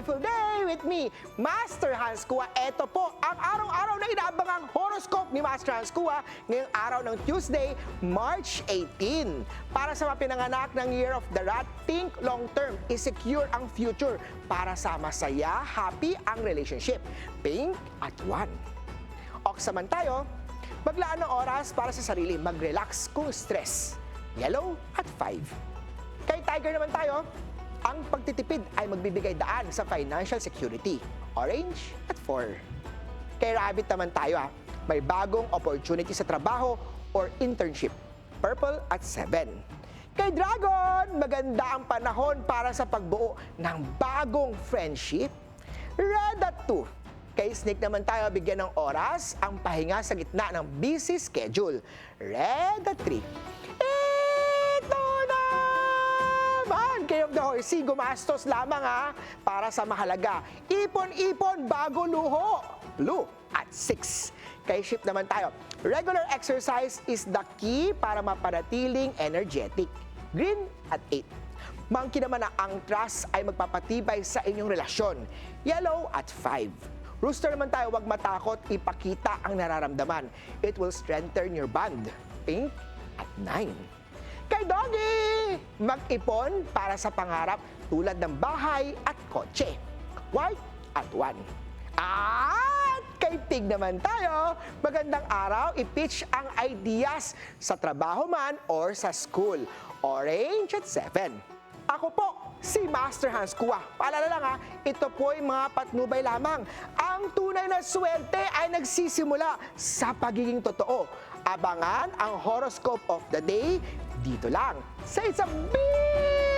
beautiful day with me, Master Hans Kua. Ito po ang araw-araw na inaabangang horoscope ni Master Hans Kua ngayong araw ng Tuesday, March 18. Para sa mga pinanganak ng Year of the Rat, think long-term, i-secure ang future para sa masaya, happy ang relationship. Pink at 1. Ox naman tayo, maglaan ng oras para sa sarili, mag-relax kung stress. Yellow at 5. Kay Tiger naman tayo, ang pagtitipid ay magbibigay daan sa financial security. Orange at 4. Kay Rabbit naman tayo, may bagong opportunity sa trabaho or internship. Purple at 7. Kay Dragon, maganda ang panahon para sa pagbuo ng bagong friendship. Red at 2. Kay Snake naman tayo, bigyan ng oras ang pahinga sa gitna ng busy schedule. Red at 3. Ito naman! Kayo of the Horsey, gumastos lamang para sa mahalaga. Ipon-ipon bago luho. Blue at 6. Kay Ship naman tayo, regular exercise is the key para mapanatiling energetic. Green at 8. Monkey naman ang trust ay magpapatibay sa inyong relasyon. Yellow at 5. Rooster naman tayo, huwag matakot, ipakita ang nararamdaman. It will strengthen your bond. Pink at 9. Kay Doggy, mag-ipon para sa pangarap tulad ng bahay at kotse. White at 1. At kay Pig naman tayo, magandang araw, i-pitch ang ideas sa trabaho man or sa school. Orange at 7. Ako po, si Master Hans Kua. Paalala lang ito po ay mga patnubay lamang. Ang tunay na swerte ay nagsisimula sa pagiging totoo. Abangan ang horoscope of the day dito lang sa It's a Big